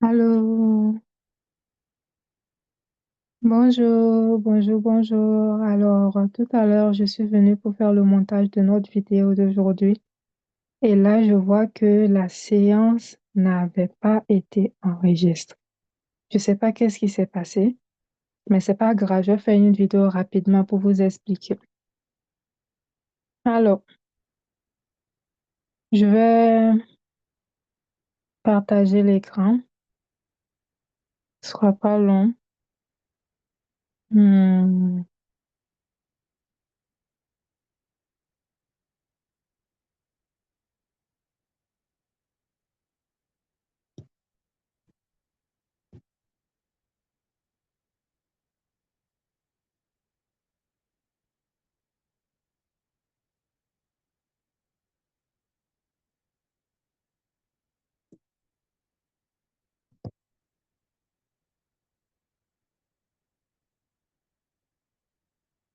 Allô, bonjour, bonjour, bonjour. Alors, tout à l'heure, je suis venue pour faire le montage de notre vidéo d'aujourd'hui. Et là, je vois que la séance n'avait pas été enregistrée. Je sais pas qu'est-ce qui s'est passé, mais c'est pas grave. Je vais faire une vidéo rapidement pour vous expliquer. Alors, je vais partager l'écran. Ce sera pas long. Hmm,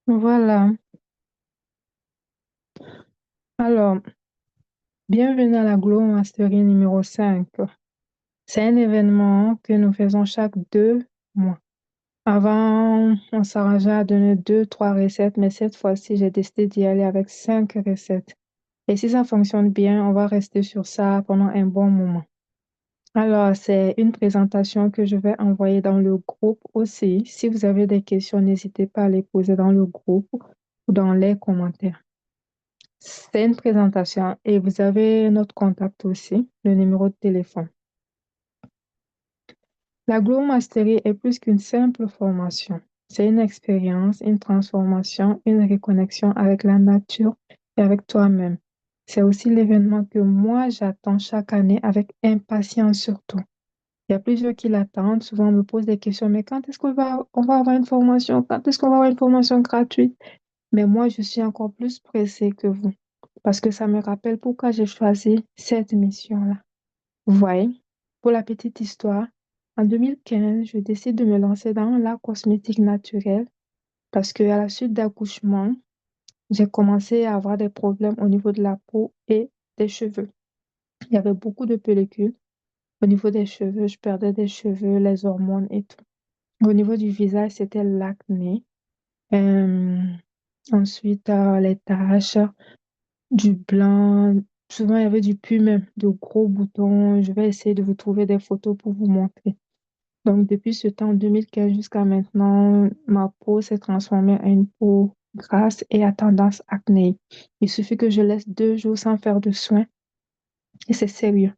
voilà. Alors, bienvenue à la Glow Mastery numéro 5. C'est un événement que nous faisons chaque 2 mois. Avant, on s'arrangeait à donner 2, 3 recettes, mais cette fois-ci, j'ai décidé d'y aller avec 5 recettes. Et si ça fonctionne bien, on va rester sur ça pendant un bon moment. Alors, c'est une présentation que je vais envoyer dans le groupe aussi. Si vous avez des questions, n'hésitez pas à les poser dans le groupe ou dans les commentaires. C'est une présentation et vous avez notre contact aussi, le numéro de téléphone. La Glow Mastery est plus qu'une simple formation. C'est une expérience, une transformation, une reconnexion avec la nature et avec toi-même. C'est aussi l'événement que moi j'attends chaque année avec impatience surtout. Il y a plusieurs qui l'attendent. Souvent, on me pose des questions, mais quand est-ce qu'on va avoir une formation? Quand est-ce qu'on va avoir une formation gratuite? Mais moi, je suis encore plus pressée que vous parce que ça me rappelle pourquoi j'ai choisi cette mission-là. Vous voyez, pour la petite histoire, en 2015, je décide de me lancer dans la cosmétique naturelle parce que à la suite d'accouchement, j'ai commencé à avoir des problèmes au niveau de la peau et des cheveux. Il y avait beaucoup de pellicules. Au niveau des cheveux, je perdais des cheveux, les hormones et tout. Au niveau du visage, c'était l'acné. Euh, Ensuite, les taches, du blanc. Souvent, il y avait du pus même, de gros boutons. Je vais essayer de vous trouver des photos pour vous montrer. Donc, depuis ce temps, 2015 jusqu'à maintenant, ma peau s'est transformée en une peau grasse et à tendance acnéique. Il suffit que je laisse 2 jours sans faire de soins et c'est sérieux.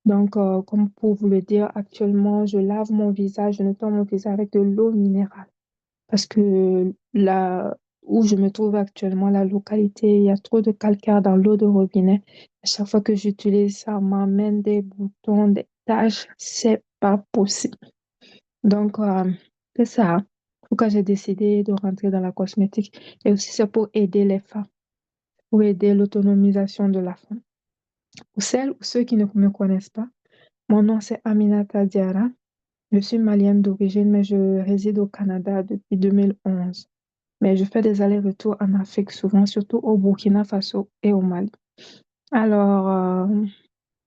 Donc, comme pour vous le dire, actuellement, je lave mon visage, je nettoie mon visage avec de l'eau minérale. Parce que là où je me trouve actuellement, la localité, il y a trop de calcaire dans l'eau de robinet. À chaque fois que j'utilise ça, m'amène des boutons, des taches. C'est pas possible. Donc, c'est ça. Pourquoi j'ai décidé de rentrer dans la cosmétique. Et aussi, c'est pour aider les femmes, pour aider l'autonomisation de la femme. Pour celles ou ceux qui ne me connaissent pas, mon nom c'est Aminata Diarra. Je suis malienne d'origine, mais je réside au Canada depuis 2011. Mais je fais des allers-retours en Afrique souvent, surtout au Burkina Faso et au Mali. Alors,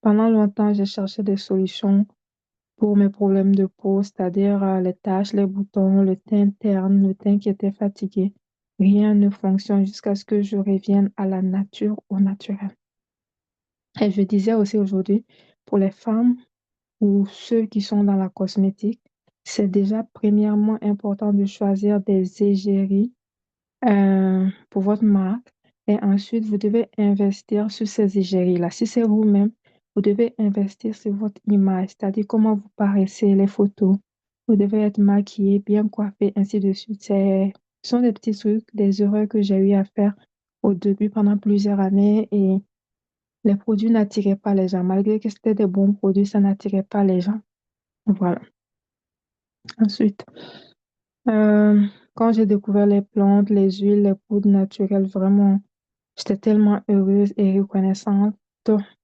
pendant longtemps, j'ai cherché des solutions pour mes problèmes de peau, c'est-à-dire les taches, les boutons, le teint terne, le teint qui était fatigué. Rien ne fonctionne jusqu'à ce que je revienne à la nature, au naturel. Et je disais aussi aujourd'hui, pour les femmes ou ceux qui sont dans la cosmétique, c'est déjà premièrement important de choisir des égéries pour votre marque. Et ensuite, vous devez investir sur ces égéries-là. Si c'est vous-même, vous devez investir sur votre image, c'est-à-dire comment vous paraissez, les photos. Vous devez être maquillé, bien coiffé, ainsi de suite. Ce sont des petits trucs, des erreurs que j'ai eu à faire au début pendant plusieurs années et les produits n'attiraient pas les gens. Malgré que c'était des bons produits, ça n'attirait pas les gens. Voilà. Ensuite, euh, quand j'ai découvert les plantes, les huiles, les poudres naturelles, vraiment, j'étais tellement heureuse et reconnaissante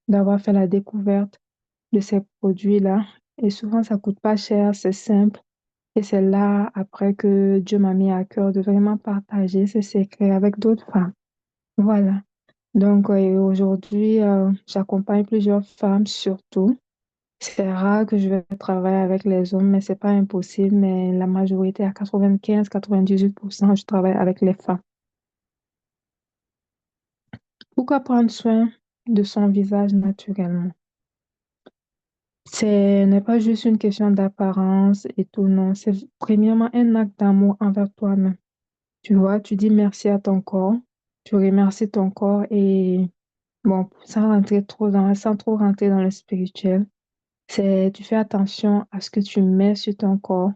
d'avoir fait la découverte de ces produits-là. Et souvent, ça coûte pas cher, c'est simple. Et c'est là, après, que Dieu m'a mis à cœur de vraiment partager ces secrets avec d'autres femmes. Voilà. Donc, aujourd'hui, j'accompagne plusieurs femmes, surtout. C'est rare que je vais travailler avec les hommes, mais c'est pas impossible. Mais la majorité, à 95-98%, je travaille avec les femmes. Pourquoi prendre soin de son visage naturellement? Ce n'est pas juste une question d'apparence et tout, non. C'est premièrement un acte d'amour envers toi-même. Tu vois, tu dis merci à ton corps, tu remercies ton corps et bon, sans trop rentrer dans le spirituel, tu fais attention à ce que tu mets sur ton corps.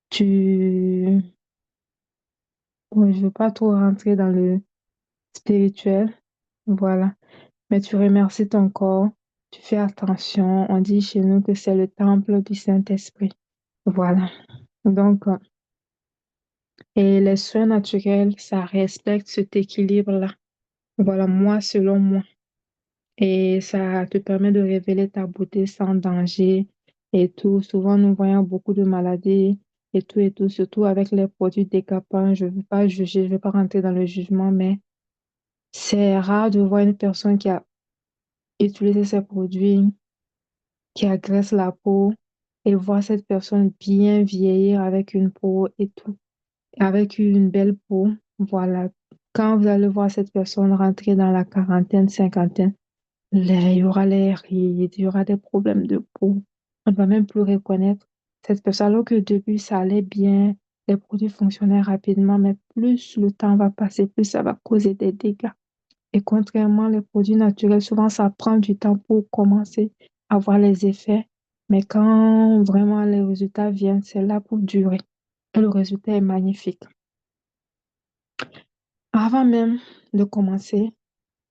Tu, oui, je veux pas trop rentrer dans le spirituel, voilà. Mais tu remercies ton corps, tu fais attention. On dit chez nous que c'est le temple du Saint-Esprit. Voilà. Donc, et les soins naturels, ça respecte cet équilibre-là. Voilà, moi, selon moi. Et ça te permet de révéler ta beauté sans danger et tout. Souvent, nous voyons beaucoup de maladies et tout, surtout avec les produits décapants. Je ne veux pas juger, je ne veux pas rentrer dans le jugement, mais c'est rare de voir une personne qui a utilisé ces produits, qui agresse la peau et voir cette personne bien vieillir avec une peau et tout, avec une belle peau. Voilà. Quand vous allez voir cette personne rentrer dans la quarantaine, cinquantaine, il y aura les rides, il y aura des problèmes de peau. On ne va même plus reconnaître cette personne. Alors que au début, ça allait bien, les produits fonctionnaient rapidement, mais plus le temps va passer, plus ça va causer des dégâts. Et contrairement les produits naturels, souvent ça prend du temps pour commencer à voir les effets. Mais quand vraiment les résultats viennent, c'est là pour durer. Et le résultat est magnifique. Avant même de commencer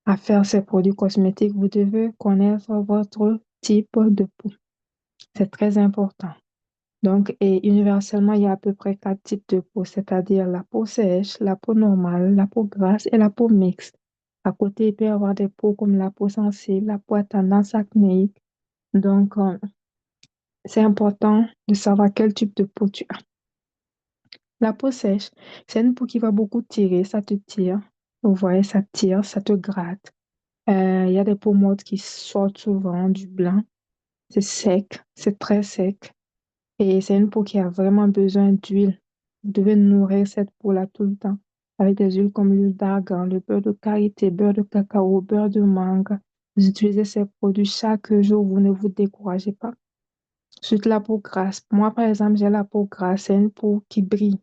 à faire ces produits cosmétiques, vous devez connaître votre type de peau. C'est très important. Donc, et universellement, il y a à peu près quatre types de peau, c'est-à-dire la peau sèche, la peau normale, la peau grasse et la peau mixte. À côté, il peut y avoir des peaux comme la peau sensible, la peau à tendance acnéique. Donc, c'est important de savoir quel type de peau tu as. La peau sèche, c'est une peau qui va beaucoup tirer, ça te tire. Vous voyez, ça tire, ça te gratte. Il y a des peaux mortes qui sortent souvent du blanc. C'est sec, c'est très sec. Et c'est une peau qui a vraiment besoin d'huile. Vous devez nourrir cette peau-là tout le temps avec des huiles comme l'huile d'argan, le beurre de karité, beurre de cacao, beurre de mangue. Vous utilisez ces produits chaque jour, vous ne vous découragez pas. Ensuite, la peau grasse. Moi, par exemple, j'ai la peau grasse. C'est une peau qui brille.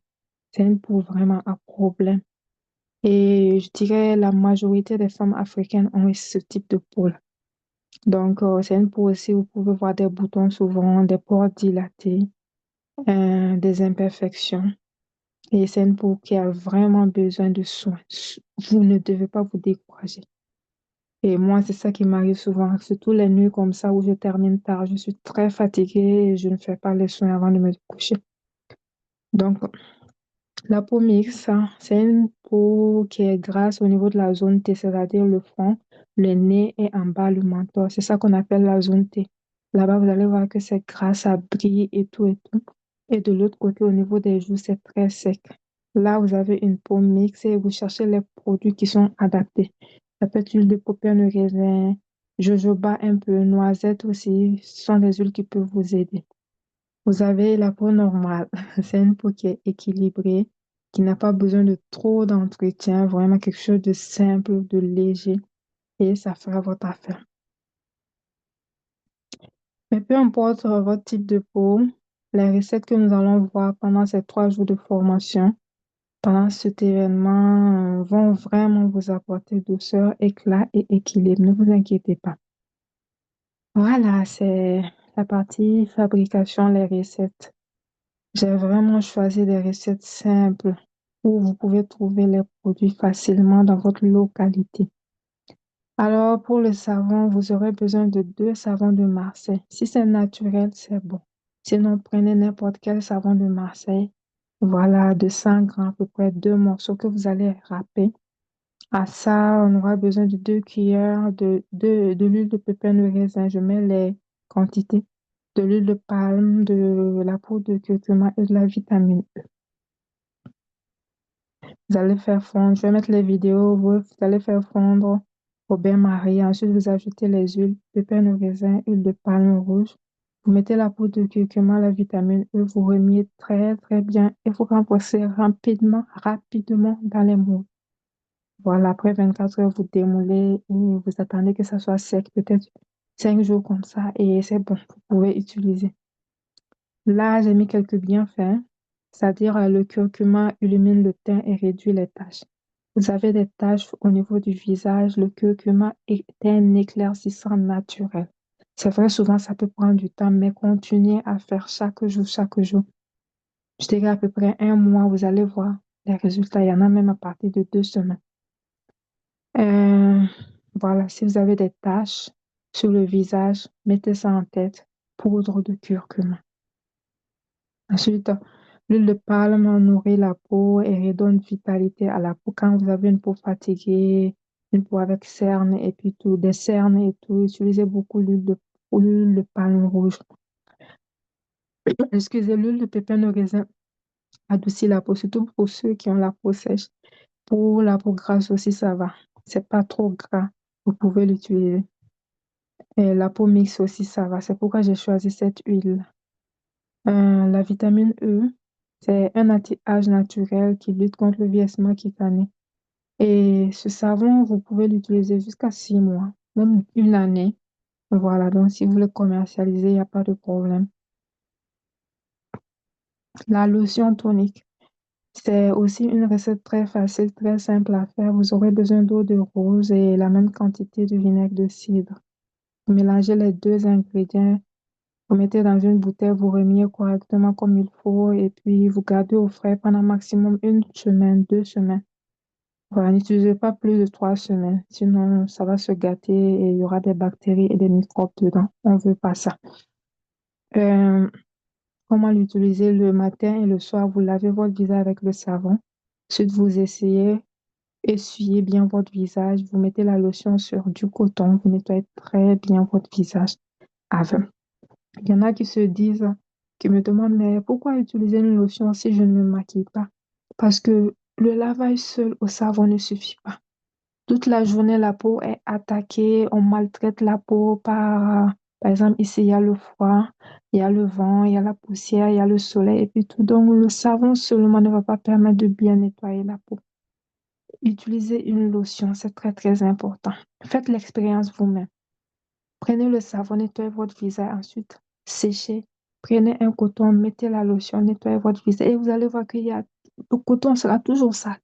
C'est une peau vraiment à problème. Et je dirais la majorité des femmes africaines ont ce type de peau-là. Donc, c'est une peau aussi où vous pouvez voir des boutons souvent, des pores dilatés, des imperfections. Et c'est une peau qui a vraiment besoin de soins. Vous ne devez pas vous décourager. Et moi, c'est ça qui m'arrive souvent, surtout les nuits comme ça où je termine tard. Je suis très fatiguée et je ne fais pas les soins avant de me coucher. Donc, la peau mixte, hein, c'est une peau qui est grasse au niveau de la zone T, c'est-à-dire le front, le nez et en bas le menton. C'est ça qu'on appelle la zone T. Là-bas, vous allez voir que c'est gras, ça brille et tout et tout. Et de l'autre côté, au niveau des joues, c'est très sec. Là, vous avez une peau mixte et vous cherchez les produits qui sont adaptés. Ça peut être huile de paupières de raisin, jojoba un peu, noisette aussi. Ce sont des huiles qui peuvent vous aider. Vous avez la peau normale. C'est une peau qui est équilibrée, qui n'a pas besoin de trop d'entretien, vraiment quelque chose de simple, de léger, et ça fera votre affaire. Mais peu importe votre type de peau, les recettes que nous allons voir pendant ces 3 jours de formation, pendant cet événement, vont vraiment vous apporter douceur, éclat et équilibre. Ne vous inquiétez pas. Voilà, c'est la partie fabrication, les recettes. J'ai vraiment choisi des recettes simples où vous pouvez trouver les produits facilement dans votre localité. Alors, pour le savon, vous aurez besoin de 2 savons de Marseille. Si c'est naturel, c'est bon. Sinon, prenez n'importe quel savon de Marseille. Voilà, de 100 grammes, à peu près 2 morceaux que vous allez râper. À ça, on aura besoin de 2 cuillères de l'huile de pépins de raisin. Je mets les quantités de l'huile de palme, de la poudre de curcuma et de la vitamine E. Vous allez faire fondre, je vais mettre les vidéos, vous allez faire fondre au bain-marie. Ensuite, vous ajoutez les huiles, pépins de raisin, huile de palme rouge. Vous mettez la poudre de curcuma, la vitamine E, vous remuez très, très bien et vous renversez rapidement, rapidement dans les moules. Voilà, après 24 heures, vous démoulez et vous attendez que ça soit sec, peut-être 5 jours comme ça, et c'est bon, vous pouvez utiliser. Là, j'ai mis quelques bienfaits, c'est-à-dire le curcuma illumine le teint et réduit les taches. Vous avez des taches au niveau du visage, le curcuma est un éclaircissant naturel. C'est vrai, souvent, ça peut prendre du temps, mais continuez à faire chaque jour, chaque jour. Je dirais à peu près un mois, vous allez voir les résultats. Il y en a même à partir de 2 semaines. Euh, voilà, si vous avez des taches sur le visage, mettez ça en tête. Poudre de curcuma. Ensuite, l'huile de palme nourrit la peau et redonne vitalité à la peau. Quand vous avez une peau fatiguée, une peau avec cernes et puis tout, des cernes et tout, utilisez beaucoup l'huile de palme rouge. Excusez, l'huile de pépin de raisin adoucit la peau, surtout pour ceux qui ont la peau sèche. Pour la peau grasse aussi, ça va. C'est pas trop gras. Vous pouvez l'utiliser. Et la peau mixte aussi, ça va. C'est pourquoi j'ai choisi cette huile. La vitamine E, c'est un anti-âge naturel qui lutte contre le vieillissement cutané. Et ce savon, vous pouvez l'utiliser jusqu'à 6 mois, même une année. Voilà, donc si vous le commercialisez, il n'y a pas de problème. La lotion tonique, c'est aussi une recette très facile, très simple à faire. Vous aurez besoin d'eau de rose et la même quantité de vinaigre de cidre. Vous mélangez les deux ingrédients. Vous mettez dans une bouteille, vous remuez correctement comme il faut et puis vous gardez au frais pendant maximum une semaine, 2 semaines. Voilà, n'utilisez pas plus de 3 semaines, sinon ça va se gâter et il y aura des bactéries et des microbes dedans. On ne veut pas ça. Euh, Comment l'utiliser le matin et le soir? Vous lavez votre visage avec le savon. Ensuite, vous essuyez bien votre visage. Vous mettez la lotion sur du coton. Vous nettoyez très bien votre visage avec. Il y en a qui se disent, qui me demandent, mais pourquoi utiliser une lotion si je ne me maquille pas? Parce que le lavage seul au savon ne suffit pas. Toute la journée, la peau est attaquée, on maltraite la peau par exemple, ici, il y a le froid, il y a le vent, il y a la poussière, il y a le soleil et puis tout. Donc, le savon seulement ne va pas permettre de bien nettoyer la peau. Utilisez une lotion, c'est très, très important. Faites l'expérience vous-même. Prenez le savon, nettoyez votre visage, ensuite séchez. Prenez un coton, mettez la lotion, nettoyez votre visage et vous allez voir le coton sera toujours sale.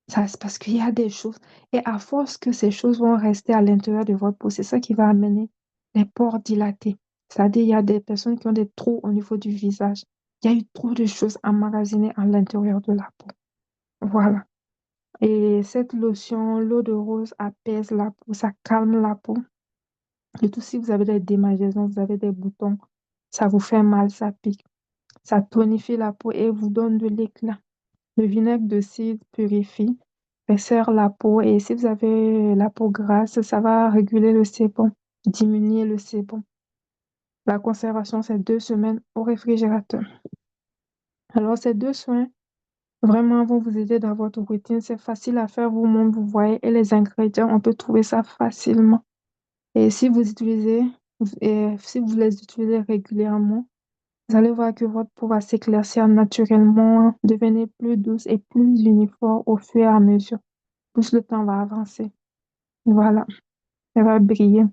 Ça, c'est parce qu'il y a des choses. Et à force que ces choses vont rester à l'intérieur de votre peau, c'est ça qui va amener les pores dilatés. C'est-à-dire, il y a des personnes qui ont des trous au niveau du visage. Il y a eu trop de choses emmagasinées à l'intérieur de la peau. Voilà. Et cette lotion, l'eau de rose apaise la peau, ça calme la peau. Et tout si vous avez des démangeaisons, vous avez des boutons, ça vous fait mal, ça pique. Ça tonifie la peau et vous donne de l'éclat. Le vinaigre de cidre purifie, resserre la peau et si vous avez la peau grasse, ça va réguler le sébum, diminuer le sébum. La conservation, c'est 2 semaines au réfrigérateur. Alors, ces deux soins vraiment vont vous aider dans votre routine. C'est facile à faire vous-même, vous voyez, et les ingrédients, on peut trouver ça facilement. Et si vous les utilisez régulièrement, vous allez voir que votre peau va s'éclaircir naturellement, devenir plus douce et plus uniforme au fur et à mesure. Plus le temps va avancer. Voilà, elle va briller.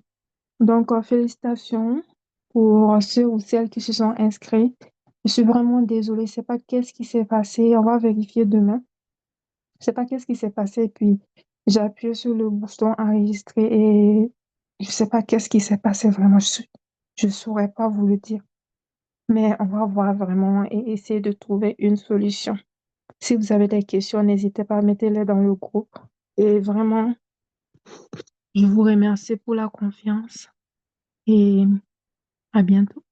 Donc, félicitations pour ceux ou celles qui se sont inscrits. Je suis vraiment désolée, je sais pas qu'est-ce qui s'est passé. On va vérifier demain. Je sais pas qu'est-ce qui s'est passé. Puis, j'ai appuyé sur le bouton enregistrer et je sais pas qu'est-ce qui s'est passé vraiment. Je saurais pas vous le dire. Mais on va voir vraiment et essayer de trouver une solution. Si vous avez des questions, n'hésitez pas à mettre-les dans le groupe. Et vraiment, je vous remercie pour la confiance et à bientôt.